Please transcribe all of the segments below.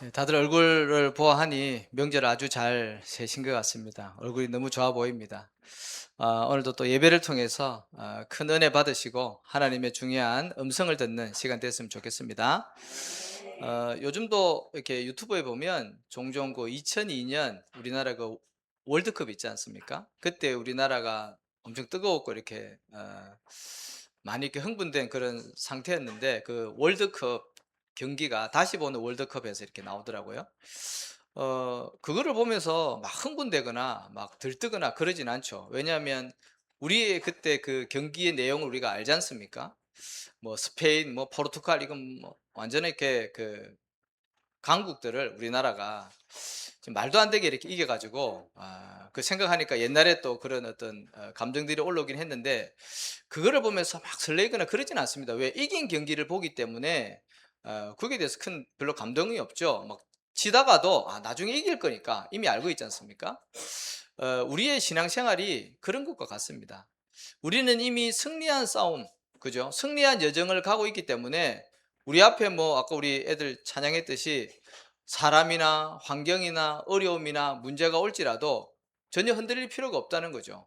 네, 다들 얼굴을 보아하니 명절 아주 잘 세신 것 같습니다. 얼굴이 너무 좋아 보입니다. 오늘도 또 예배를 통해서 큰 은혜 받으시고 하나님의 중요한 음성을 듣는 시간 됐으면 좋겠습니다. 요즘도 이렇게 유튜브에 보면 종종 그 2002년 우리나라 그 월드컵 있지 않습니까? 그때 우리나라가 엄청 뜨거웠고 이렇게 많이 이렇게 흥분된 그런 상태였는데 그 월드컵 경기가 다시 보는 월드컵에서 이렇게 나오더라고요. 그거를 보면서 막 흥분되거나 막 들뜨거나 그러진 않죠. 왜냐하면 우리의 그때 그 경기의 내용을 우리가 알지 않습니까? 뭐 스페인, 뭐 포르투갈 이건 뭐 완전히 이렇게 그 강국들을 우리나라가 지금 말도 안 되게 이렇게 이겨 가지고 그 생각하니까 옛날에 또 그런 어떤 감정들이 올라오긴 했는데 그거를 보면서 막 설레거나 그러진 않습니다. 왜? 이긴 경기를 보기 때문에 거기에 대해서 큰 별로 감동이 없죠. 막 지다가도 나중에 이길 거니까 이미 알고 있지 않습니까? 우리의 신앙생활이 그런 것과 같습니다. 우리는 이미 승리한 싸움, 그죠? 승리한 여정을 가고 있기 때문에 우리 앞에 뭐 아까 우리 애들 찬양했듯이 사람이나 환경이나 어려움이나 문제가 올지라도 전혀 흔들릴 필요가 없다는 거죠.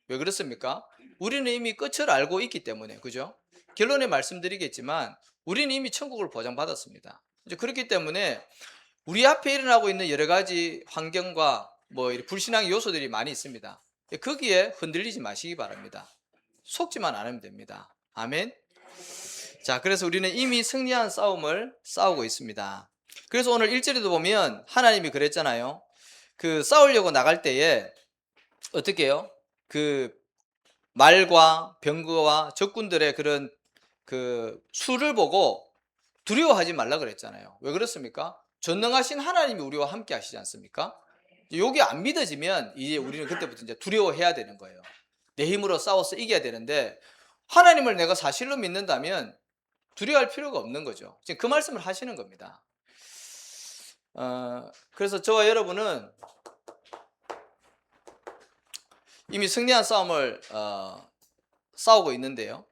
왜 그렇습니까? 우리는 이미 끝을 알고 있기 때문에, 그죠? 결론에 말씀드리겠지만 우리는 이미 천국을 보장받았습니다. 이제 그렇기 때문에 우리 앞에 일어나고 있는 여러 가지 환경과 뭐 불신앙의 요소들이 많이 있습니다. 거기에 흔들리지 마시기 바랍니다. 속지만 않으면 됩니다. 아멘. 자, 그래서 우리는 이미 승리한 싸움을 싸우고 있습니다. 그래서 오늘 1절에도 보면 하나님이 그랬잖아요. 그 싸우려고 나갈 때에 어떻게 해요? 그 말과 병거와 적군들의 그런 그 수를 보고 두려워하지 말라 그랬잖아요. 왜 그렇습니까? 전능하신 하나님이 우리와 함께 하시지 않습니까? 요게 안 믿어지면 이제 우리는 그때부터 이제 두려워해야 되는 거예요. 내 힘으로 싸워서 이겨야 되는데 하나님을 내가 사실로 믿는다면 두려워할 필요가 없는 거죠. 지금 그 말씀을 하시는 겁니다. 그래서 저와 여러분은 이미 승리한 싸움을 싸우고 있는데요.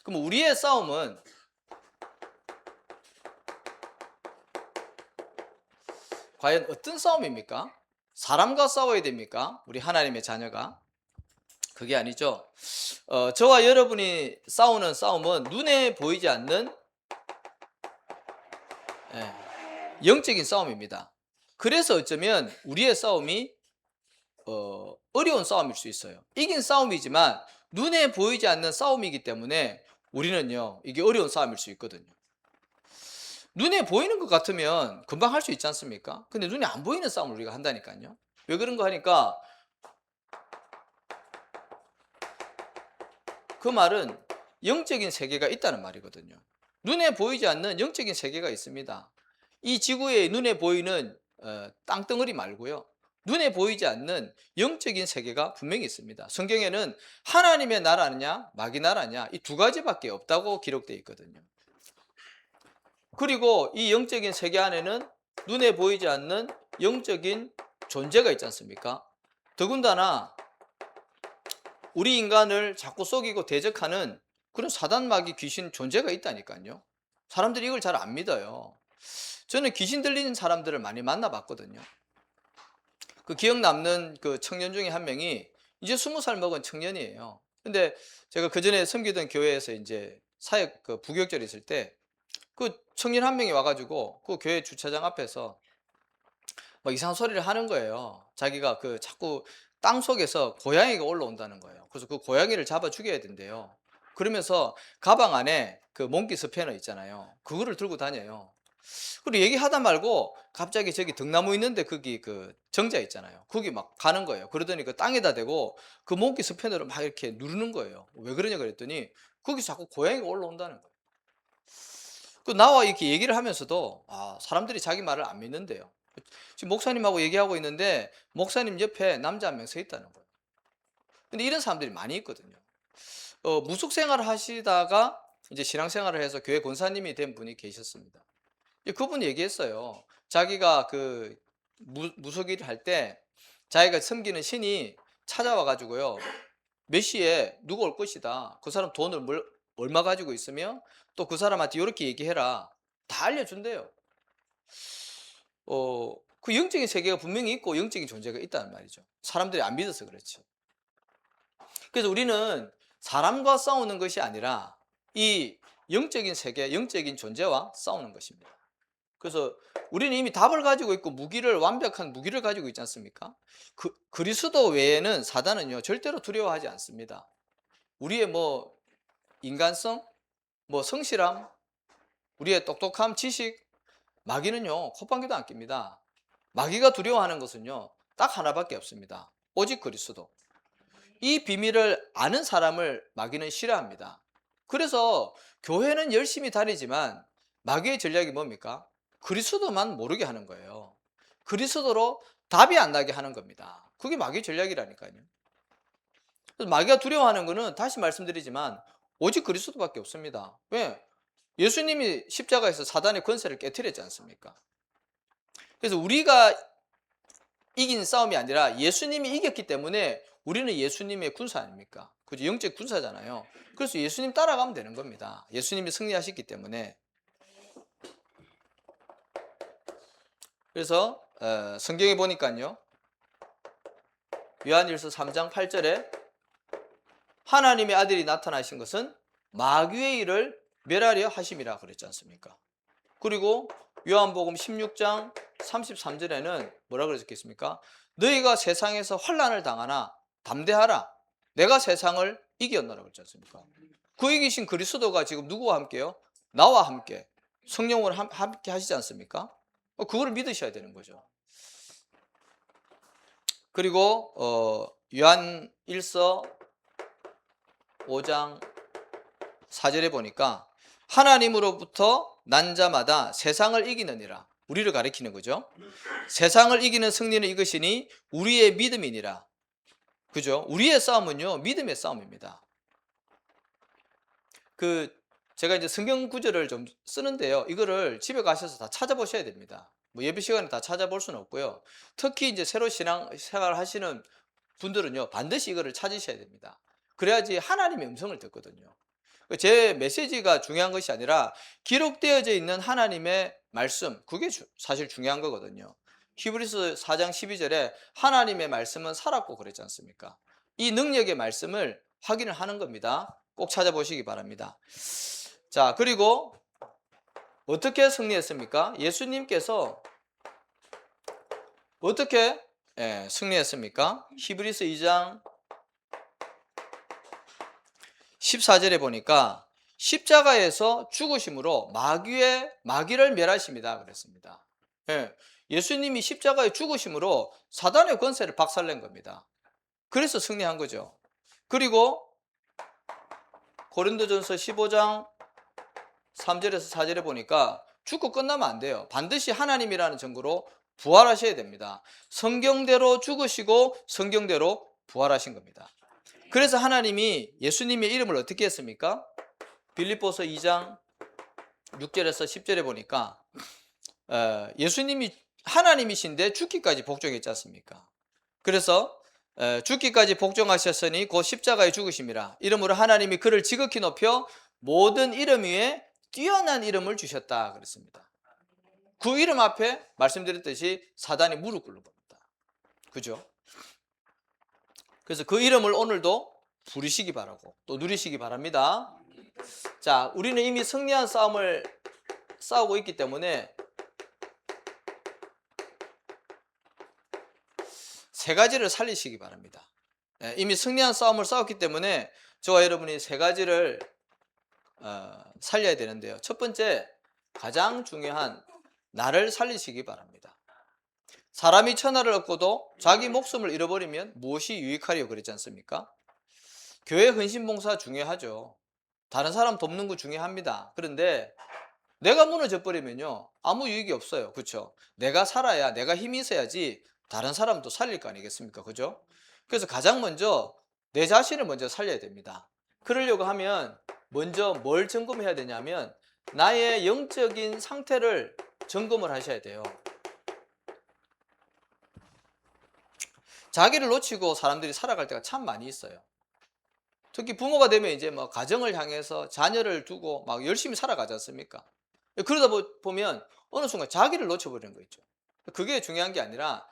그럼 우리의 싸움은 과연 어떤 싸움입니까? 사람과 싸워야 됩니까? 우리 하나님의 자녀가? 그게 아니죠. 저와 여러분이 싸우는 싸움은 눈에 보이지 않는 예, 영적인 싸움입니다. 그래서 어쩌면 우리의 싸움이 어려운 싸움일 수 있어요. 이긴 싸움이지만 눈에 보이지 않는 싸움이기 때문에 우리는요, 이게 어려운 싸움일 수 있거든요. 눈에 보이는 것 같으면 금방 할 수 있지 않습니까? 근데 눈에 안 보이는 싸움을 우리가 한다니까요. 왜 그런 거 하니까 그 말은 영적인 세계가 있다는 말이거든요. 눈에 보이지 않는 영적인 세계가 있습니다. 이 지구에 눈에 보이는 땅덩어리 말고요. 눈에 보이지 않는 영적인 세계가 분명히 있습니다. 성경에는 하나님의 나라냐 마귀 나라냐 이 두 가지밖에 없다고 기록되어 있거든요. 그리고 이 영적인 세계 안에는 눈에 보이지 않는 영적인 존재가 있지 않습니까? 더군다나 우리 인간을 자꾸 속이고 대적하는 그런 사단 마귀 귀신 존재가 있다니까요. 사람들이 이걸 잘 안 믿어요. 저는 귀신 들리는 사람들을 많이 만나봤거든요. 그 기억 남는 그 청년 중에 한 명이 이제 20살 먹은 청년이에요. 근데 제가 그 전에 섬기던 교회에서 이제 사역 그 부교육절이 있을 때 그 청년 한 명이 와가지고 그 교회 주차장 앞에서 막 이상한 소리를 하는 거예요. 자기가 그 자꾸 땅 속에서 고양이가 올라온다는 거예요. 그래서 그 고양이를 잡아 죽여야 된대요. 그러면서 가방 안에 그 몽키 스패너 있잖아요. 그거를 들고 다녀요. 그리고 얘기하다 말고 갑자기 저기 등나무 있는데 거기 그 정자 있잖아요. 거기 막 가는 거예요. 그러더니 그 땅에다 대고 그 몽키 스패너를 막 이렇게 누르는 거예요. 왜 그러냐 그랬더니 거기서 자꾸 고양이가 올라온다는 거예요. 그 나와 이렇게 얘기를 하면서도 사람들이 자기 말을 안 믿는데요. 지금 목사님하고 얘기하고 있는데 목사님 옆에 남자 한 명 서 있다는 거예요. 근데 이런 사람들이 많이 있거든요. 무속 생활을 하시다가 이제 신앙 생활을 해서 교회 권사님이 된 분이 계셨습니다. 그분이 얘기했어요. 자기가 그 무속 일을 할 때 자기가 섬기는 신이 찾아와 가지고요. 몇 시에 누가 올 것이다. 그 사람 돈을 얼마 가지고 있으며 또 그 사람한테 이렇게 얘기해라. 다 알려준대요. 그 영적인 세계가 분명히 있고 영적인 존재가 있다는 말이죠. 사람들이 안 믿어서 그렇지. 그래서 우리는 사람과 싸우는 것이 아니라 이 영적인 세계, 영적인 존재와 싸우는 것입니다. 그래서 우리는 이미 답을 가지고 있고 완벽한 무기를 가지고 있지 않습니까? 그리스도 외에는 사단은요, 절대로 두려워하지 않습니다. 우리의 인간성, 성실함, 우리의 똑똑함, 지식, 마귀는요, 콧방귀도 안 낍니다. 마귀가 두려워하는 것은요, 딱 하나밖에 없습니다. 오직 그리스도. 이 비밀을 아는 사람을 마귀는 싫어합니다. 그래서 교회는 열심히 다니지만 마귀의 전략이 뭡니까? 그리스도만 모르게 하는 거예요. 그리스도로 답이 안 나게 하는 겁니다. 그게 마귀의 전략이라니까요. 그래서 마귀가 두려워하는 것은 다시 말씀드리지만 오직 그리스도밖에 없습니다. 왜? 예수님이 십자가에서 사단의 권세를 깨뜨렸지 않습니까? 그래서 우리가 이긴 싸움이 아니라 예수님이 이겼기 때문에 우리는 예수님의 군사 아닙니까? 그죠? 영적 군사잖아요. 그래서 예수님 따라가면 되는 겁니다. 예수님이 승리하셨기 때문에. 그래서 성경에 보니까요, 요한일서 3장 8절에 하나님의 아들이 나타나신 것은 마귀의 일을 멸하려 하심이라 그랬지 않습니까? 그리고 요한복음 16장 33절에는 뭐라 그랬겠습니까? 너희가 세상에서 환난을 당하나 담대하라. 내가 세상을 이겼노라 그랬지 않습니까? 그 이기신 그리스도가 지금 누구와 함께요? 나와 함께 성령으로 함께 하시지 않습니까? 그걸 믿으셔야 되는 거죠. 그리고 요한 1서 5장 4절에 보니까 하나님으로부터 난 자마다 세상을 이기느니라. 우리를 가리키는 거죠. 세상을 이기는 승리는 이것이니 우리의 믿음이니라. 그죠? 우리의 싸움은요, 믿음의 싸움입니다. 제가 이제 성경 구절을 좀 쓰는데요. 이거를 집에 가셔서 다 찾아보셔야 됩니다. 예배 시간에 다 찾아볼 수는 없고요. 특히 이제 새로 신앙생활 하시는 분들은요, 반드시 이거를 찾으셔야 됩니다. 그래야지 하나님의 음성을 듣거든요. 제 메시지가 중요한 것이 아니라 기록되어져 있는 하나님의 말씀, 그게 사실 중요한 거거든요. 히브리서 4장 12절에 하나님의 말씀은 살았고 그랬지 않습니까? 이 능력의 말씀을 확인을 하는 겁니다. 꼭 찾아보시기 바랍니다. 자, 그리고 어떻게 승리했습니까? 예수님께서 어떻게 승리했습니까? 히브리서 2장 14절에 보니까 십자가에서 죽으심으로 마귀를 멸하십니다 그랬습니다. 예수님이 십자가에 죽으심으로 사단의 권세를 박살낸 겁니다. 그래서 승리한 거죠. 그리고 고린도전서 15장 3절에서 4절에 보니까 죽고 끝나면 안 돼요. 반드시 하나님이라는 증거로 부활하셔야 됩니다. 성경대로 죽으시고 성경대로 부활하신 겁니다. 그래서 하나님이 예수님의 이름을 어떻게 했습니까? 빌립보서 2장 6절에서 10절에 보니까 예수님이 하나님이신데 죽기까지 복종했지 않습니까? 그래서 죽기까지 복종하셨으니 곧 십자가에 죽으심이라. 이름으로 하나님이 그를 지극히 높여 모든 이름 위에 뛰어난 이름을 주셨다 그랬습니다. 그 이름 앞에 말씀드렸듯이 사단이 무릎 꿇는 겁니다. 그죠? 그래서 그 이름을 오늘도 부르시기 바라고 또 누리시기 바랍니다. 자, 우리는 이미 승리한 싸움을 싸우고 있기 때문에 세 가지를 살리시기 바랍니다. 이미 승리한 싸움을 싸웠기 때문에 저와 여러분이 세 가지를 살려야 되는데요. 첫 번째, 가장 중요한 나를 살리시기 바랍니다. 사람이 천하를 얻고도 자기 목숨을 잃어버리면 무엇이 유익하리요 그랬지 않습니까? 교회 헌신봉사 중요하죠. 다른 사람 돕는 거 중요합니다. 그런데 내가 무너져 버리면요, 아무 유익이 없어요. 그렇죠? 내가 살아야, 내가 힘이 있어야지 다른 사람도 살릴 거 아니겠습니까? 그죠? 그래서 가장 먼저 내 자신을 먼저 살려야 됩니다. 그러려고 하면 먼저 뭘 점검해야 되냐면 나의 영적인 상태를 점검을 하셔야 돼요. 자기를 놓치고 사람들이 살아갈 때가 참 많이 있어요. 특히 부모가 되면 이제 가정을 향해서 자녀를 두고 막 열심히 살아가지 않습니까? 그러다 보면 어느 순간 자기를 놓쳐버리는 거 있죠. 그게 중요한 게 아니라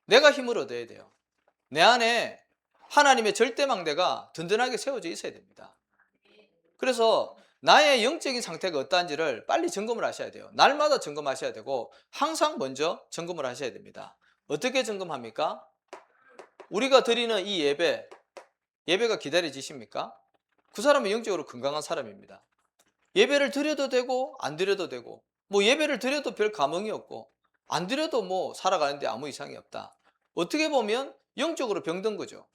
내가 힘을 얻어야 돼요. 내 안에 하나님의 절대망대가 든든하게 세워져 있어야 됩니다. 그래서 나의 영적인 상태가 어떠한지를 빨리 점검을 하셔야 돼요. 날마다 점검하셔야 되고 항상 먼저 점검을 하셔야 됩니다. 어떻게 점검합니까? 우리가 드리는 이 예배가 기다려지십니까? 그 사람은 영적으로 건강한 사람입니다. 예배를 드려도 되고 안 드려도 되고, 뭐 예배를 드려도 별 감흥이 없고 안 드려도 뭐 살아가는데 아무 이상이 없다. 어떻게 보면 영적으로 병든 거죠.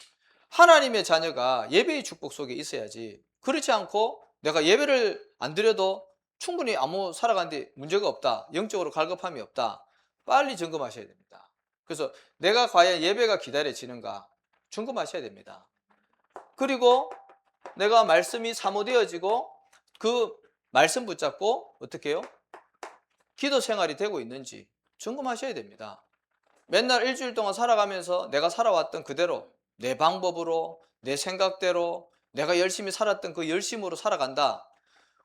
하나님의 자녀가 예배의 축복 속에 있어야지, 그렇지 않고 내가 예배를 안 드려도 충분히 아무 살아가는데 문제가 없다, 영적으로 갈급함이 없다, 빨리 점검하셔야 됩니다. 그래서 내가 과연 예배가 기다려지는가 점검하셔야 됩니다. 그리고 내가 말씀이 사모되어지고 그 말씀 붙잡고 어떻게 해요? 기도 생활이 되고 있는지 점검하셔야 됩니다. 맨날 일주일 동안 살아가면서 내가 살아왔던 그대로 내 방법으로 내 생각대로 내가 열심히 살았던 그 열심으로 살아간다.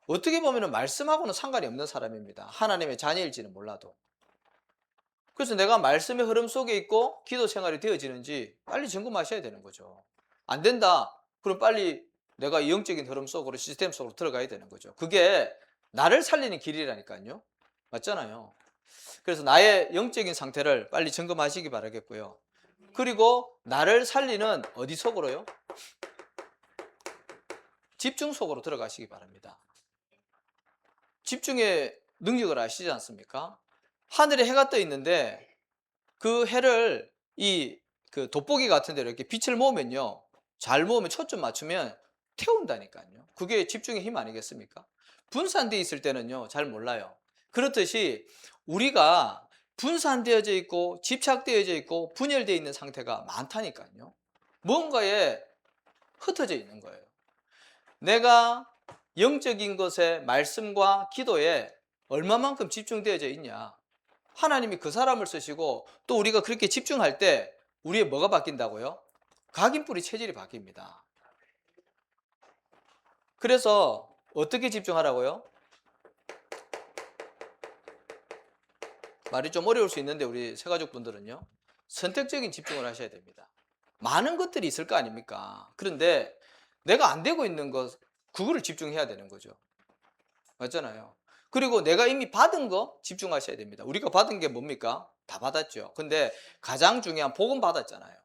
어떻게 보면 말씀하고는 상관이 없는 사람입니다. 하나님의 자녀일지는 몰라도. 그래서 내가 말씀의 흐름 속에 있고 기도 생활이 되어지는지 빨리 점검하셔야 되는 거죠. 안 된다. 그럼 빨리 내가 영적인 흐름 속으로, 시스템 속으로 들어가야 되는 거죠. 그게 나를 살리는 길이라니까요. 맞잖아요. 그래서 나의 영적인 상태를 빨리 점검하시기 바라겠고요. 그리고 나를 살리는 어디 속으로요? 집중 속으로 들어가시기 바랍니다. 집중의 능력을 아시지 않습니까? 하늘에 해가 떠 있는데 그 해를 그 돋보기 같은 데로 이렇게 빛을 모으면요, 잘 모으면 초점 맞추면 태운다니까요. 그게 집중의 힘 아니겠습니까? 분산되어 있을 때는요 잘 몰라요. 그렇듯이 우리가 분산되어져 있고 집착되어져 있고 분열되어 있는 상태가 많다니까요. 뭔가에 흩어져 있는 거예요. 내가 영적인 것에, 말씀과 기도에 얼마만큼 집중되어져 있냐. 하나님이 그 사람을 쓰시고 또 우리가 그렇게 집중할 때 우리의 뭐가 바뀐다고요? 각인뿌리 체질이 바뀝니다. 그래서 어떻게 집중하라고요? 말이 좀 어려울 수 있는데 우리 새가족분들은요, 선택적인 집중을 하셔야 됩니다. 많은 것들이 있을 거 아닙니까? 그런데 내가 안 되고 있는 것, 그거를 집중해야 되는 거죠. 맞잖아요. 그리고 내가 이미 받은 거 집중하셔야 됩니다. 우리가 받은 게 뭡니까? 다 받았죠. 근데 가장 중요한 복음 받았잖아요.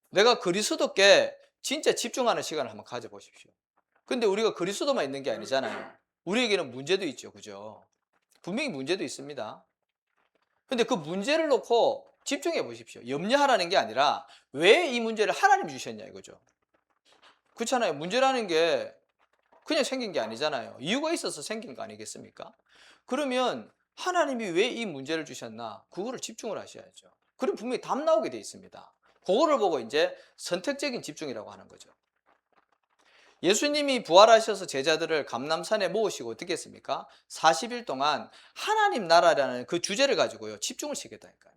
내가 그리스도께 진짜 집중하는 시간을 한번 가져보십시오. 근데 우리가 그리스도만 있는 게 아니잖아요. 우리에게는 문제도 있죠. 그죠? 분명히 문제도 있습니다. 근데 그 문제를 놓고 집중해 보십시오. 염려하라는 게 아니라 왜 이 문제를 하나님 주셨냐 이거죠. 그렇잖아요. 문제라는 게 그냥 생긴 게 아니잖아요. 이유가 있어서 생긴 거 아니겠습니까? 그러면 하나님이 왜 이 문제를 주셨나? 그거를 집중을 하셔야죠. 그럼 분명히 답 나오게 돼 있습니다. 그거를 보고 이제 선택적인 집중이라고 하는 거죠. 예수님이 부활하셔서 제자들을 감람산에 모으시고 어떻게 했습니까? 40일 동안 하나님 나라라는 그 주제를 가지고요, 집중을 시켰다니까요.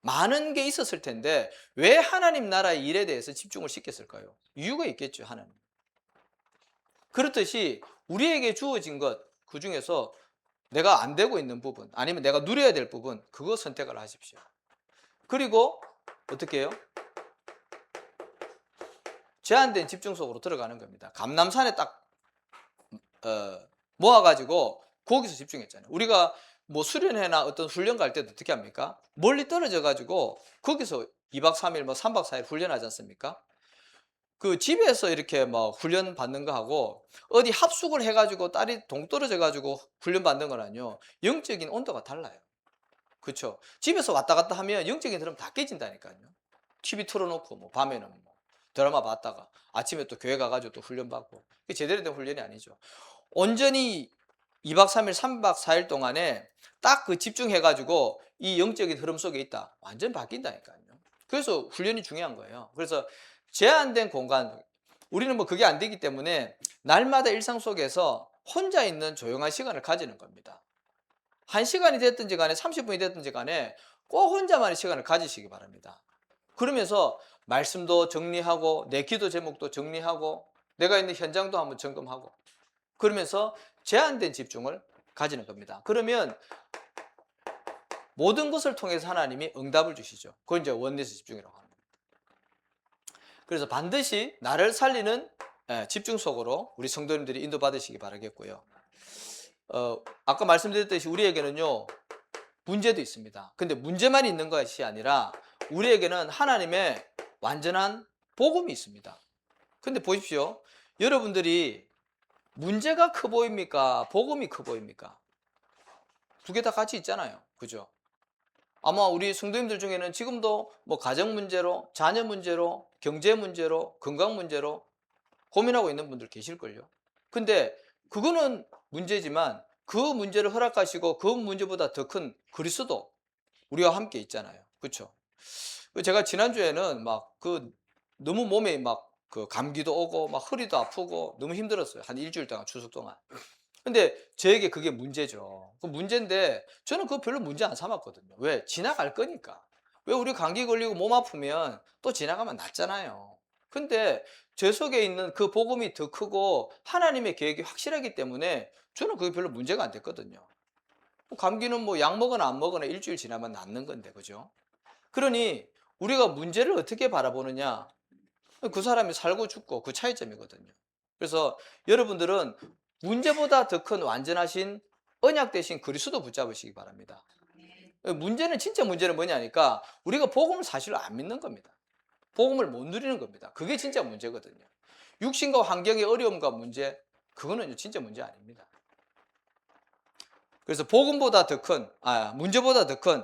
많은 게 있었을 텐데 왜 하나님 나라의 일에 대해서 집중을 시켰을까요? 이유가 있겠죠, 하나님. 그렇듯이 우리에게 주어진 것, 그 중에서 내가 안 되고 있는 부분, 아니면 내가 누려야 될 부분, 그거 선택을 하십시오. 그리고 어떻게 해요? 제한된 집중 속으로 들어가는 겁니다. 감람산에 딱 모아가지고 거기서 집중했잖아요. 우리가 뭐 수련회나 어떤 훈련 갈 때도 어떻게 합니까? 멀리 떨어져 가지고 거기서 2박 3일 뭐 3박 4일 훈련하지 않습니까? 그 집에서 이렇게 뭐 훈련 받는 거하고 어디 합숙을 해가지고 딸이 동떨어져 가지고 훈련 받는 거는요, 영적인 온도가 달라요. 그렇죠? 집에서 왔다 갔다 하면 영적인 흐름 다 깨진다니까요. TV 틀어놓고 뭐 밤에는 뭐 드라마 봤다가 아침에 또 교회 가가지고 또 훈련 받고, 그게 제대로 된 훈련이 아니죠. 온전히 2박 3일 3박 4일 동안에 딱 그 집중해가지고 이 영적인 흐름 속에 있다, 완전 바뀐다니까요. 그래서 훈련이 중요한 거예요. 그래서 제한된 공간, 우리는 뭐 그게 안 되기 때문에 날마다 일상 속에서 혼자 있는 조용한 시간을 가지는 겁니다. 1시간이 됐든지 간에 30분이 됐든지 간에 꼭 혼자만의 시간을 가지시기 바랍니다. 그러면서 말씀도 정리하고 내 기도 제목도 정리하고 내가 있는 현장도 한번 점검하고, 그러면서 제한된 집중을 가지는 겁니다. 그러면 모든 것을 통해서 하나님이 응답을 주시죠. 그건 이제 원내에서 집중이라고 합니다. 그래서 반드시 나를 살리는 집중 속으로 우리 성도님들이 인도받으시기 바라겠고요. 아까 말씀드렸듯이 우리에게는요, 문제도 있습니다. 근데 문제만 있는 것이 아니라 우리에게는 하나님의 완전한 복음이 있습니다. 근데 보십시오. 여러분들이 문제가 커 보입니까? 복음이 커 보입니까? 두 개 다 같이 있잖아요. 그죠? 아마 우리 성도님들 중에는 지금도 뭐 가정 문제로, 자녀 문제로, 경제 문제로, 건강 문제로 고민하고 있는 분들 계실걸요. 근데 그거는 문제지만 그 문제를 허락하시고 그 문제보다 더 큰 그리스도 우리와 함께 있잖아요. 그렇죠? 제가 지난주에는 막 너무 몸에 막 그 감기도 오고 막 허리도 아프고 너무 힘들었어요. 한 일주일 동안, 추석 동안. 근데 저에게 그게 문제죠. 그 문제인데 저는 그거 별로 문제 안 삼았거든요. 왜? 지나갈 거니까. 왜 우리 감기 걸리고 몸 아프면 또 지나가면 낫잖아요. 근데 제 속에 있는 그 복음이 더 크고 하나님의 계획이 확실하기 때문에 저는 그게 별로 문제가 안 됐거든요. 감기는 뭐 약 먹거나 안 먹거나 일주일 지나면 낫는 건데, 그죠? 그러니 우리가 문제를 어떻게 바라보느냐, 그 사람이 살고 죽고 그 차이점이거든요. 그래서 여러분들은 문제보다 더 큰 완전하신 언약 대신 그리스도 붙잡으시기 바랍니다. 문제는, 진짜 문제는 뭐냐니까 우리가 복음을 사실 안 믿는 겁니다. 복음을 못 누리는 겁니다. 그게 진짜 문제거든요. 육신과 환경의 어려움과 문제, 그거는 진짜 문제 아닙니다. 그래서 복음보다 더 큰, 문제보다 더 큰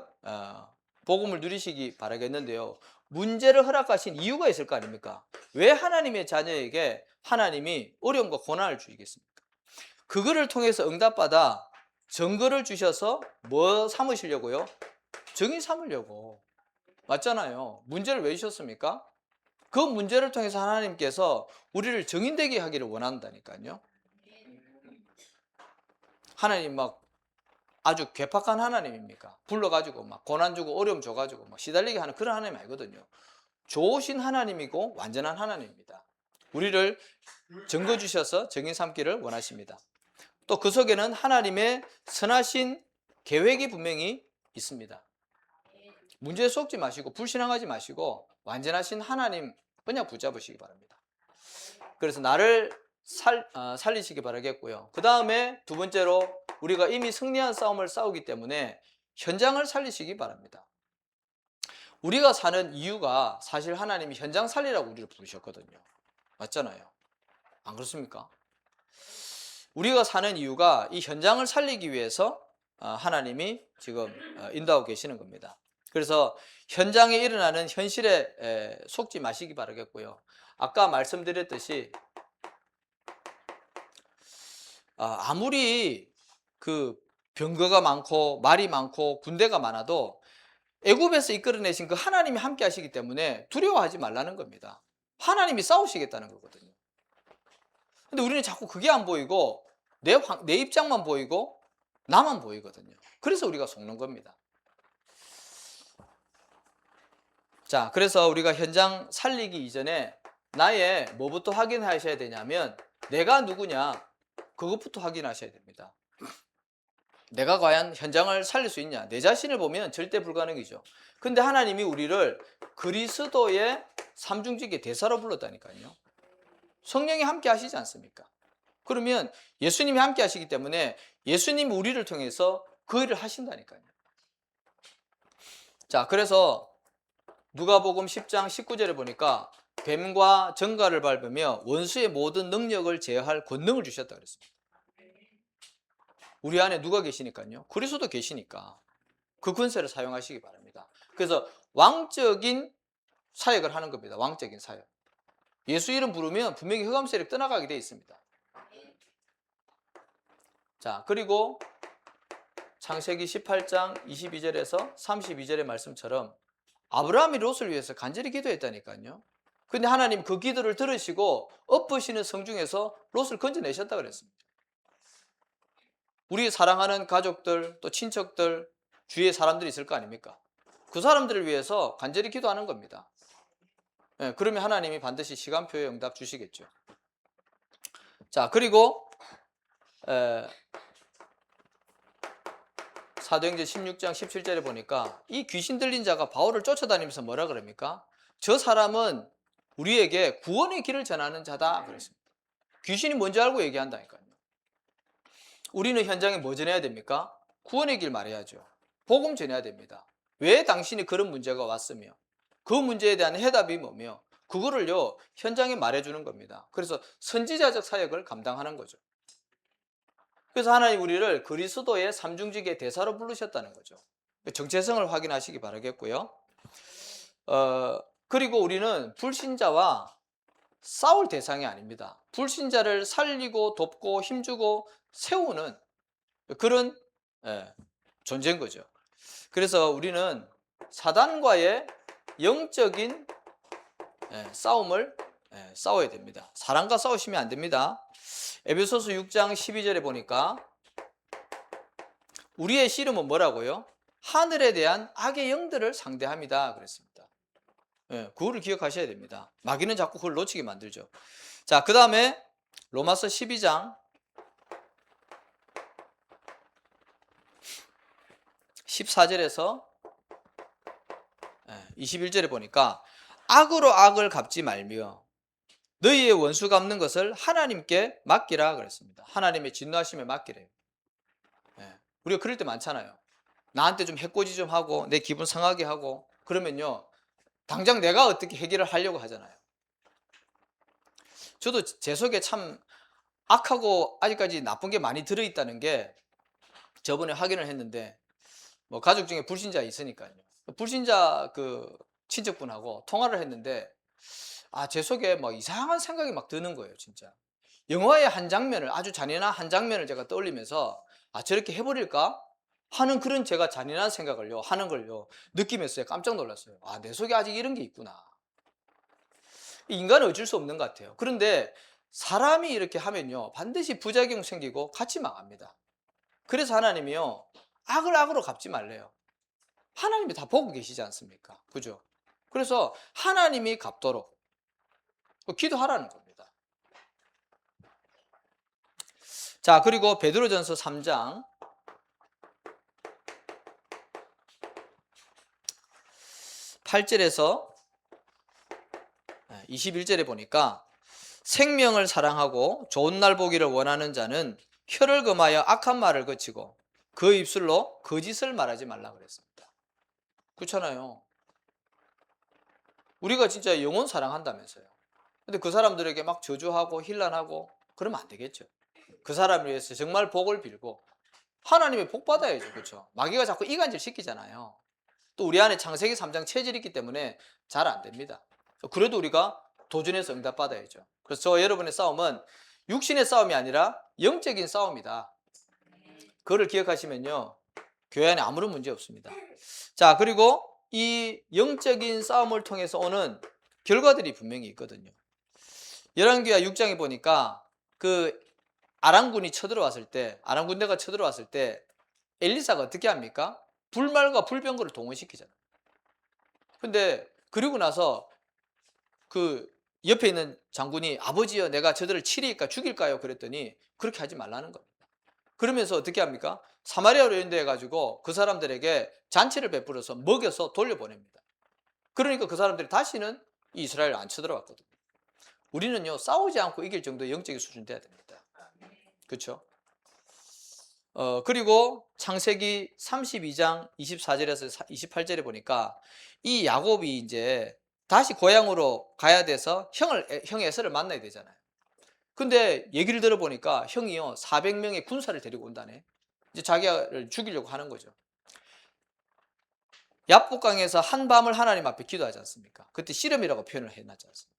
복음을 누리시기 바라겠는데요. 문제를 허락하신 이유가 있을 거 아닙니까? 왜 하나님의 자녀에게 하나님이 어려움과 고난을 주시겠습니까? 그거를 통해서 응답받아 증거를 주셔서 뭐 삼으시려고요? 증인 삼으려고. 맞잖아요. 문제를 왜 주셨습니까? 그 문제를 통해서 하나님께서 우리를 증인되게 하기를 원한다니까요. 하나님 막 아주 괴팍한 하나님입니까? 불러가지고 막 고난 주고 어려움 줘가지고 막 시달리게 하는 그런 하나님 아니거든요. 좋으신 하나님이고 완전한 하나님입니다. 우리를 증거 주셔서 증인 삼기를 원하십니다. 또 그 속에는 하나님의 선하신 계획이 분명히 있습니다. 문제에 속지 마시고 불신앙하지 마시고 완전하신 하나님 언약 붙잡으시기 바랍니다. 그래서 나를 살리시기 바라겠고요. 그 다음에 두 번째로 우리가 이미 승리한 싸움을 싸우기 때문에 현장을 살리시기 바랍니다. 우리가 사는 이유가 사실 하나님이 현장 살리라고 우리를 부르셨거든요. 맞잖아요. 안 그렇습니까? 우리가 사는 이유가 이 현장을 살리기 위해서 하나님이 지금 인도하고 계시는 겁니다. 그래서 현장에 일어나는 현실에 속지 마시기 바라겠고요. 아까 말씀드렸듯이 아무리 그 병거가 많고 말이 많고 군대가 많아도 애굽에서 이끌어내신 그 하나님이 함께 하시기 때문에 두려워하지 말라는 겁니다. 하나님이 싸우시겠다는 거거든요. 근데 우리는 자꾸 그게 안 보이고 내 입장만 보이고 나만 보이거든요. 그래서 우리가 속는 겁니다. 자, 그래서 우리가 현장 살리기 이전에 나의 뭐부터 확인하셔야 되냐면 내가 누구냐, 그것부터 확인하셔야 됩니다. 내가 과연 현장을 살릴 수 있냐? 내 자신을 보면 절대 불가능이죠. 근데 하나님이 우리를 그리스도의 삼중직의 대사로 불렀다니까요. 성령이 함께 하시지 않습니까? 그러면 예수님이 함께 하시기 때문에 예수님이 우리를 통해서 그 일을 하신다니까요. 자, 그래서 누가복음 10장 19절에 보니까 뱀과 정갈을 밟으며 원수의 모든 능력을 제어할 권능을 주셨다 그랬습니다. 우리 안에 누가 계시니까요? 그리스도 계시니까 그 권세를 사용하시기 바랍니다. 그래서 왕적인 사역을 하는 겁니다. 왕적인 사역. 예수 이름 부르면 분명히 흑암 세력 떠나가게 되어 있습니다. 자, 그리고 창세기 18장 22절에서 32절의 말씀처럼 아브라함이 롯을 위해서 간절히 기도했다니까요. 근데 하나님 그 기도를 들으시고 엎으시는 성중에서 롯을 건져내셨다 그랬습니다. 우리 사랑하는 가족들, 또 친척들, 주위에 사람들이 있을 거 아닙니까? 그 사람들을 위해서 간절히 기도하는 겁니다. 그러면 하나님이 반드시 시간표에 응답 주시겠죠. 자, 그리고 사도행전 16장 17절에 보니까 이 귀신 들린 자가 바울을 쫓아다니면서 뭐라 그럽니까? 저 사람은 우리에게 구원의 길을 전하는 자다 그랬습니다. 귀신이 뭔지 알고 얘기한다니까요. 우리는 현장에 뭐 전해야 됩니까? 구원의 길 말해야죠. 복음 전해야 됩니다. 왜 당신이 그런 문제가 왔으며 그 문제에 대한 해답이 뭐며 그거를요 현장에 말해주는 겁니다. 그래서 선지자적 사역을 감당하는 거죠. 그래서 하나님 우리를 그리스도의 삼중직의 대사로 부르셨다는 거죠. 정체성을 확인하시기 바라겠고요. 그리고 우리는 불신자와 싸울 대상이 아닙니다. 불신자를 살리고 돕고 힘주고 세우는 그런 존재인 거죠. 그래서 우리는 사단과의 영적인 싸움을 싸워야 됩니다. 사람과 싸우시면 안 됩니다. 에베소서 6장 12절에 보니까 우리의 씨름은 뭐라고요? 하늘에 대한 악의 영들을 상대합니다 그랬습니다. 그거를 기억하셔야 됩니다. 마귀는 자꾸 그걸 놓치게 만들죠. 자, 그 다음에 로마서 12장 14절에서 21절에 보니까 악으로 악을 갚지 말며 너희의 원수 갚는 것을 하나님께 맡기라 그랬습니다. 하나님의 진노하심에 맡기래요. 우리가 그럴 때 많잖아요. 나한테 좀 해코지 좀 하고 내 기분 상하게 하고 그러면요 당장 내가 어떻게 해결을 하려고 하잖아요. 저도 제 속에 참 악하고 아직까지 나쁜 게 많이 들어있다는 게 저번에 확인을 했는데 뭐 가족 중에 불신자 있으니까요. 불신자 그 친척분하고 통화를 했는데 제 속에 뭐 이상한 생각이 막 드는 거예요, 진짜. 영화의 한 장면을 아주 잔인한 한 장면을 제가 떠올리면서 저렇게 해버릴까 하는 그런 제가 잔인한 생각을요 하는 걸요 느끼면서 깜짝 놀랐어요. 내 속에 아직 이런 게 있구나. 인간은 어쩔 수 없는 것 같아요. 그런데 사람이 이렇게 하면요 반드시 부작용 생기고 같이 망합니다. 그래서 하나님이요 악을 악으로 갚지 말래요. 하나님이 다 보고 계시지 않습니까? 그죠? 그래서 하나님이 갚도록 기도하라는 겁니다. 자, 그리고 베드로전서 3장 8절에서 21절에 보니까 생명을 사랑하고 좋은 날 보기를 원하는 자는 혀를 금하여 악한 말을 거치고 그 입술로 거짓을 말하지 말라 그랬습니다. 그렇잖아요. 우리가 진짜 영혼 사랑한다면서요. 근데 그 사람들에게 막 저주하고 힐난하고 그러면 안 되겠죠. 그 사람을 위해서 정말 복을 빌고 하나님의 복 받아야죠. 그렇죠? 마귀가 자꾸 이간질 시키잖아요. 또 우리 안에 창세기 3장 체질이 있기 때문에 잘 안 됩니다. 그래도 우리가 도전해서 응답 받아야죠. 그래서 저와 여러분의 싸움은 육신의 싸움이 아니라 영적인 싸움이다. 그거를 기억하시면요 교회 안에 아무런 문제 없습니다. 자, 그리고 이 영적인 싸움을 통해서 오는 결과들이 분명히 있거든요. 열왕기하 6장에 보니까 그 아람군이 쳐들어왔을 때, 아람 군대가 쳐들어왔을 때 엘리사가 어떻게 합니까? 불말과 불병거를 동원시키잖아요. 근데 그리고 나서 그 옆에 있는 장군이 아버지여 내가 저들을 치리까 죽일까요? 그랬더니 그렇게 하지 말라는 겁니다. 그러면서 어떻게 합니까? 사마리아로 연대해 가지고 그 사람들에게 잔치를 베풀어서 먹여서 돌려보냅니다. 그러니까 그 사람들이 다시는 이스라엘을 안 쳐들어왔거든요. 우리는요 싸우지 않고 이길 정도의 영적인 수준 돼야 됩니다. 그렇죠? 그리고 창세기 32장 24절에서 28절에 보니까 이 야곱이 이제 다시 고향으로 가야 돼서 형 에서를 만나야 되잖아요. 근데 얘기를 들어보니까 형이요 400명의 군사를 데리고 온다네. 이제 자기를 죽이려고 하는 거죠. 야복강에서 한밤을 하나님 앞에 기도하지 않습니까? 그때 씨름이라고 표현을 해놨지 않습니까?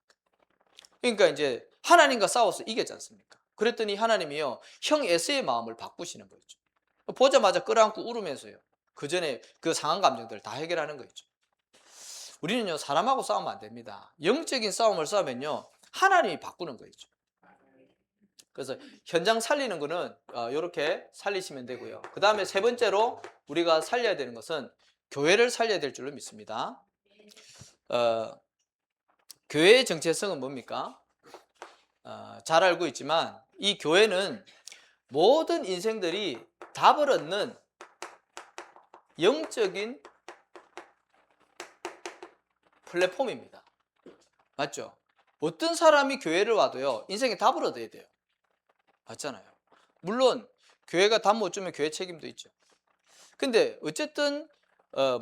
그러니까 이제 하나님과 싸워서 이겼지 않습니까? 그랬더니 하나님이요 형 에서의 마음을 바꾸시는 거죠. 보자마자 끌어안고 울으면서요 그 전에 그 상한 감정들을 다 해결하는 거죠. 우리는요 사람하고 싸우면 안 됩니다. 영적인 싸움을 싸우면요 하나님이 바꾸는 거죠. 그래서 현장 살리는 거는 이렇게 살리시면 되고요. 그 다음에 세 번째로 우리가 살려야 되는 것은 교회를 살려야 될 줄로 믿습니다. 교회의 정체성은 뭡니까? 잘 알고 있지만 이 교회는 모든 인생들이 답을 얻는 영적인 플랫폼입니다. 맞죠? 어떤 사람이 교회를 와도요, 인생에 답을 얻어야 돼요. 맞잖아요. 물론 교회가 답 못 주면 교회 책임도 있죠. 근데 어쨌든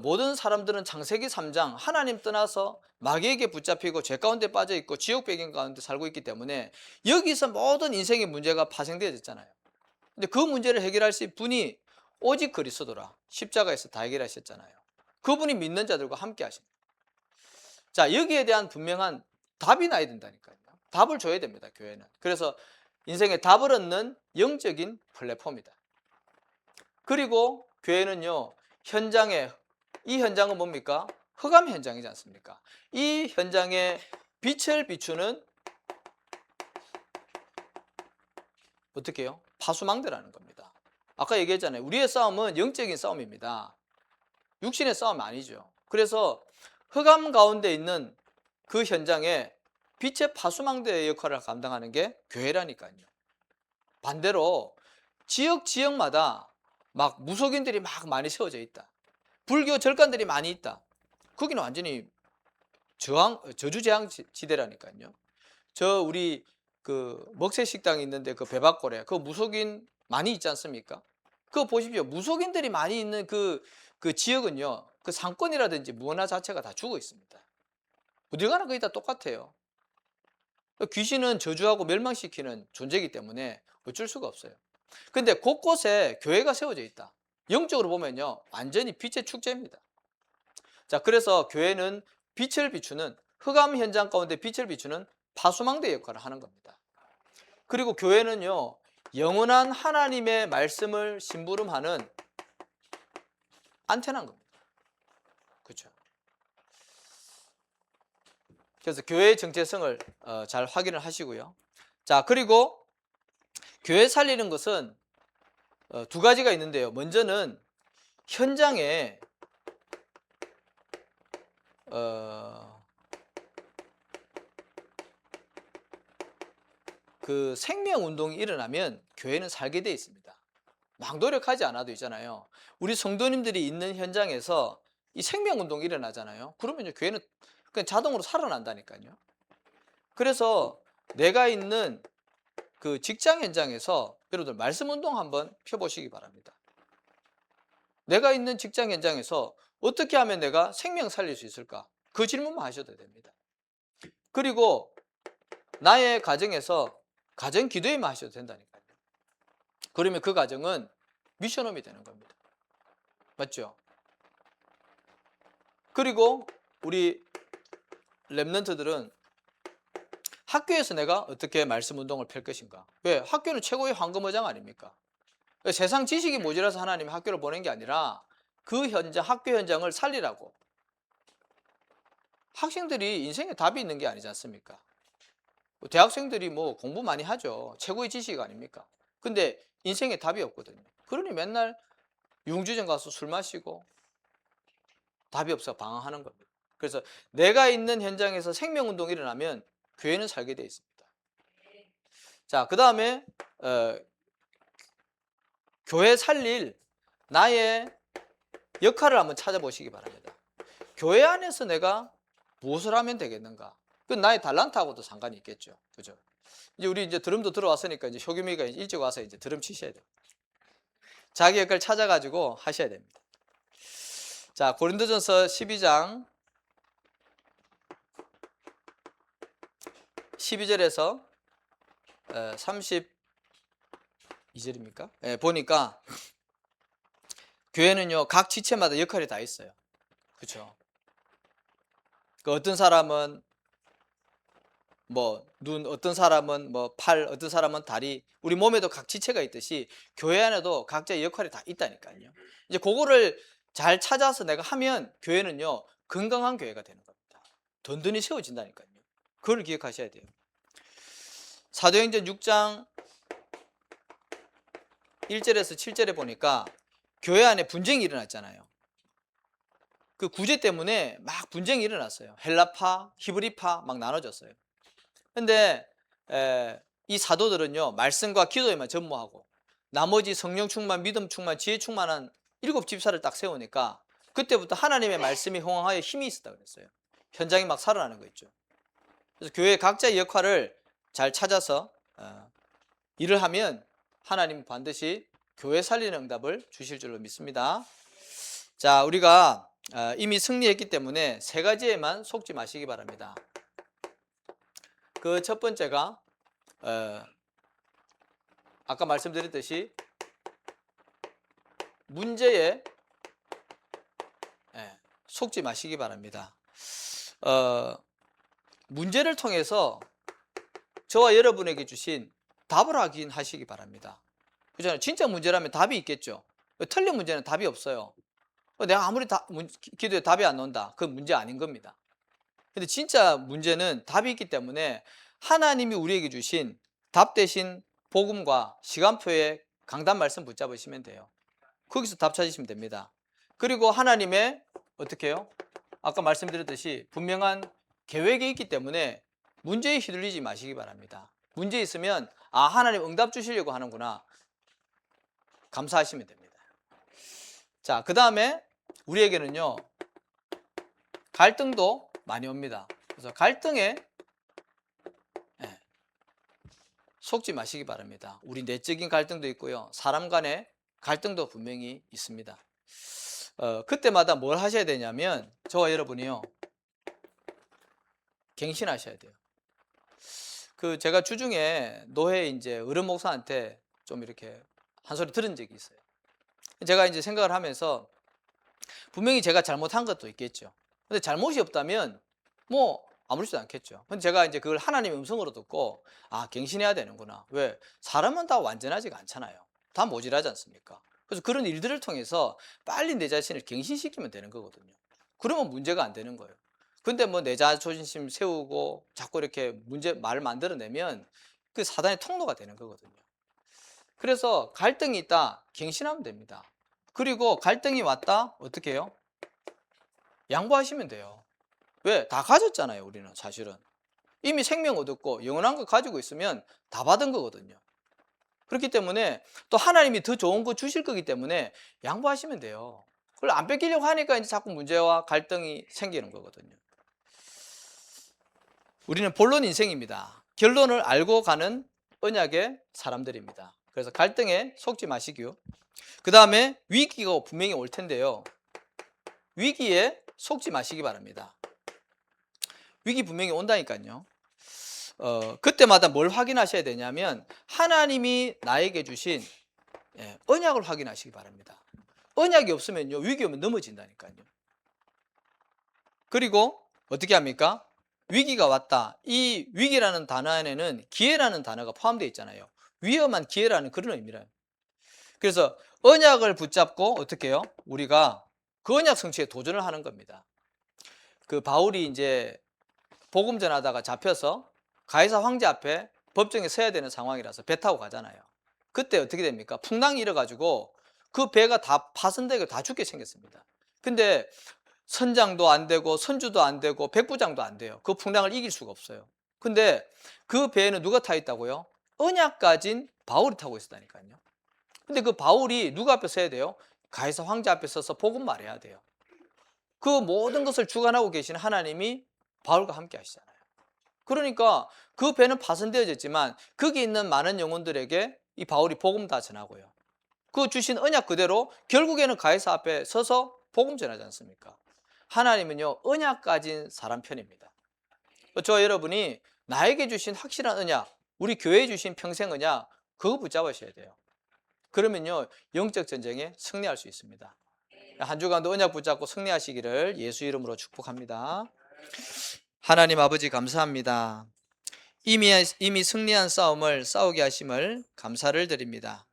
모든 사람들은 창세기 3장 하나님 떠나서 마귀에게 붙잡히고 죄 가운데 빠져 있고 지옥 배경 가운데 살고 있기 때문에 여기서 모든 인생의 문제가 파생되어졌잖아요. 근데 그 문제를 해결할 수 있는 분이 오직 그리스도라. 십자가에서 다 해결하셨잖아요. 그분이 믿는 자들과 함께 하십니다. 자, 여기에 대한 분명한 답이 나야 된다니까요. 답을 줘야 됩니다, 교회는. 그래서 인생의 답을 얻는 영적인 플랫폼이다. 그리고 교회는요, 이 현장은 뭡니까? 흑암 현장이지 않습니까? 이 현장에 빛을 비추는 어떻게 해요? 파수망대라는 겁니다. 아까 얘기했잖아요. 우리의 싸움은 영적인 싸움입니다. 육신의 싸움 아니죠. 그래서 흑암 가운데 있는 그 현장에 빛의 파수망대의 역할을 감당하는 게 교회라니까요. 반대로 지역마다 막 무속인들이 막 많이 세워져 있다. 불교 절간들이 많이 있다. 거기는 완전히 저주재앙 지대라니까요. 우리 그 먹새 식당이 있는데 그 배박골에 그 무속인 많이 있지 않습니까? 그거 보십시오. 무속인들이 많이 있는 그 지역은요, 그 상권이라든지 문화 자체가 다 죽어 있습니다. 어디 가나 거의 다 똑같아요. 귀신은 저주하고 멸망시키는 존재이기 때문에 어쩔 수가 없어요. 근데 곳곳에 교회가 세워져 있다. 영적으로 보면요, 완전히 빛의 축제입니다. 자, 그래서 교회는 빛을 비추는, 흑암 현장 가운데 빛을 비추는 파수망대 역할을 하는 겁니다. 그리고 교회는요, 영원한 하나님의 말씀을 심부름하는 안테나인 겁니다. 그렇죠? 그래서 교회의 정체성을 잘 확인을 하시고요. 자, 그리고 교회 살리는 것은 두 가지가 있는데요. 먼저는 현장에 그 생명운동이 일어나면 교회는 살게 돼 있습니다. 막 노력하지 않아도 있잖아요. 우리 성도님들이 있는 현장에서 이 생명운동이 일어나잖아요. 그러면 이제 교회는 그냥 자동으로 살아난다니까요. 그래서 내가 있는 그 직장 현장에서 여러분들 말씀운동 한번 펴보시기 바랍니다. 내가 있는 직장 현장에서 어떻게 하면 내가 생명 살릴 수 있을까? 그 질문만 하셔도 됩니다. 그리고 나의 가정에서 가정 기도회만 하셔도 된다니까요. 그러면 그 가정은 미션홈이 되는 겁니다. 맞죠? 그리고 우리 랩런트들은 학교에서 내가 어떻게 말씀 운동을 펼 것인가? 왜? 학교는 최고의 황금어장 아닙니까? 세상 지식이 모자라서 하나님이 학교를 보낸 게 아니라 그 현장, 학교 현장을 살리라고. 학생들이 인생에 답이 있는 게 아니지 않습니까? 대학생들이 뭐 공부 많이 하죠. 최고의 지식 아닙니까? 근데 인생에 답이 없거든요. 그러니 맨날 융주점 가서 술 마시고 답이 없어 방황하는 겁니다. 그래서 내가 있는 현장에서 생명운동이 일어나면 교회는 살게 되어 있습니다. 자, 그 다음에 교회 살릴 나의 역할을 한번 찾아보시기 바랍니다. 교회 안에서 내가 무엇을 하면 되겠는가? 그건 나의 달란트하고도 상관이 있겠죠. 그죠? 우리 이제 드럼도 들어왔으니까 이제 효규미가 일찍 와서 이제 드럼 치셔야 돼요. 자기 역할 찾아가지고 하셔야 됩니다. 자, 고린도전서 12장 12절에서 32절입니까? 예, 보니까 교회는요, 각 지체마다 역할이 다 있어요. 그렇죠? 그 어떤 사람은 뭐 눈, 어떤 사람은 뭐 팔, 어떤 사람은 다리, 우리 몸에도 각 지체가 있듯이 교회 안에도 각자의 역할이 다 있다니까요. 이제 그거를 잘 찾아서 내가 하면 교회는요, 건강한 교회가 되는 겁니다. 든든히 세워진다니까요. 그걸 기억하셔야 돼요. 사도행전 6장 1절에서 7절에 보니까 교회 안에 분쟁이 일어났잖아요. 그 구제 때문에 막 분쟁이 일어났어요. 헬라파, 히브리파 막 나눠졌어요. 근데 이 사도들은요, 말씀과 기도에만 전무하고 나머지 성령 충만, 믿음 충만, 지혜 충만한 일곱 집사를 딱 세우니까 그때부터 하나님의 말씀이 흥황하여 힘이 있었다 그랬어요. 현장이 막 살아나는 거 있죠. 그래서 교회 각자의 역할을 잘 찾아서 일을 하면 하나님 반드시 교회 살리는 응답을 주실 줄로 믿습니다. 자, 우리가 이미 승리했기 때문에 세 가지에만 속지 마시기 바랍니다. 그 첫 번째가 아까 말씀드렸듯이 문제에 속지 마시기 바랍니다. 문제를 통해서 저와 여러분에게 주신 답을 확인하시기 바랍니다. 그렇잖아요. 진짜 문제라면 답이 있겠죠. 틀린 문제는 답이 없어요. 내가 아무리 기도에 답이 안 나온다. 그건 문제 아닌 겁니다. 근데 진짜 문제는 답이 있기 때문에 하나님이 우리에게 주신 답 대신 복음과 시간표의 강단 말씀 붙잡으시면 돼요. 거기서 답 찾으시면 됩니다. 그리고 하나님의 어떻게 해요? 아까 말씀드렸듯이 분명한 계획이 있기 때문에 문제에 휘둘리지 마시기 바랍니다. 문제 있으면 하나님 응답 주시려고 하는구나. 감사하시면 됩니다. 자, 그 다음에 우리에게는요 갈등도 많이 옵니다. 그래서 갈등에 속지 마시기 바랍니다. 우리 내적인 갈등도 있고요, 사람 간의 갈등도 분명히 있습니다. 그때마다 뭘 하셔야 되냐면 저와 여러분이요 갱신하셔야 돼요. 제가 주중에 노회 이제 어른 목사한테 좀 이렇게 한 소리 들은 적이 있어요. 제가 이제 생각을 하면서 분명히 제가 잘못한 것도 있겠죠. 근데 잘못이 없다면 뭐 아무렇지도 않겠죠. 근데 제가 이제 그걸 하나님의 음성으로 듣고 갱신해야 되는구나. 왜? 사람은 다 완전하지가 않잖아요. 다 모질하지 않습니까? 그래서 그런 일들을 통해서 빨리 내 자신을 갱신시키면 되는 거거든요. 그러면 문제가 안 되는 거예요. 근데 뭐 내 자존심 세우고 자꾸 이렇게 말을 만들어내면 그 사단의 통로가 되는 거거든요. 그래서 갈등이 있다, 갱신하면 됩니다. 그리고 갈등이 왔다, 어떻게 해요? 양보하시면 돼요. 왜? 다 가졌잖아요, 우리는 사실은. 이미 생명 얻었고 영원한 거 가지고 있으면 다 받은 거거든요. 그렇기 때문에 또 하나님이 더 좋은 거 주실 거기 때문에 양보하시면 돼요. 그걸 안 뺏기려고 하니까 이제 자꾸 문제와 갈등이 생기는 거거든요. 우리는 본론 인생입니다. 결론을 알고 가는 언약의 사람들입니다. 그래서 갈등에 속지 마시고요. 그 다음에 위기가 분명히 올 텐데요, 위기에 속지 마시기 바랍니다. 위기 분명히 온다니까요. 그때마다 뭘 확인하셔야 되냐면 하나님이 나에게 주신 언약을 확인하시기 바랍니다. 언약이 없으면요 위기 오면 넘어진다니까요. 그리고 어떻게 합니까? 위기가 왔다. 이 위기라는 단어 안에는 기회라는 단어가 포함되어 있잖아요. 위험한 기회라는 그런 의미라요. 그래서 언약을 붙잡고 어떻게 해요? 우리가 그 언약 성취에 도전을 하는 겁니다. 바울이 이제 복음 전하다가 잡혀서 가이사 황제 앞에 법정에 서야 되는 상황이라서 배 타고 가잖아요. 그때 어떻게 됩니까? 풍랑이 일어가지고 그 배가 다 파손되고 다 죽게 생겼습니다. 근데 선장도 안 되고 선주도 안 되고 백부장도 안 돼요. 그 풍랑을 이길 수가 없어요. 근데 그 배에는 누가 타 있다고요? 언약 가진 바울이 타고 있었다니까요. 근데 그 바울이 누가 앞에 서야 돼요? 가이사 황제 앞에 서서 복음 말해야 돼요. 그 모든 것을 주관하고 계신 하나님이 바울과 함께 하시잖아요. 그러니까 그 배는 파손되어졌지만 거기 있는 많은 영혼들에게 이 바울이 복음 다 전하고요, 그 주신 언약 그대로 결국에는 가이사 앞에 서서 복음 전하지 않습니까? 하나님은요 언약 가진 사람 편입니다. 저와 여러분이 나에게 주신 확실한 언약, 우리 교회에 주신 평생 언약, 그거 붙잡으셔야 돼요. 그러면요 영적 전쟁에 승리할 수 있습니다. 한 주간도 언약 붙잡고 승리하시기를 예수 이름으로 축복합니다. 하나님 아버지 감사합니다. 이미 승리한 싸움을 싸우게 하심을 감사를 드립니다.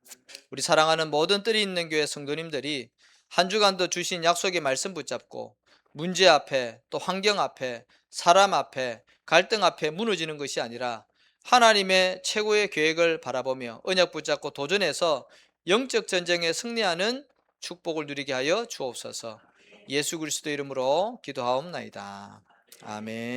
우리 사랑하는 모든 뜰이 있는 교회 성도님들이 한 주간도 주신 약속의 말씀 붙잡고 문제 앞에 또 환경 앞에 사람 앞에 갈등 앞에 무너지는 것이 아니라 하나님의 최고의 계획을 바라보며 언약 붙잡고 도전해서 영적 전쟁에 승리하는 축복을 누리게 하여 주옵소서. 예수 그리스도 이름으로 기도하옵나이다. 아멘.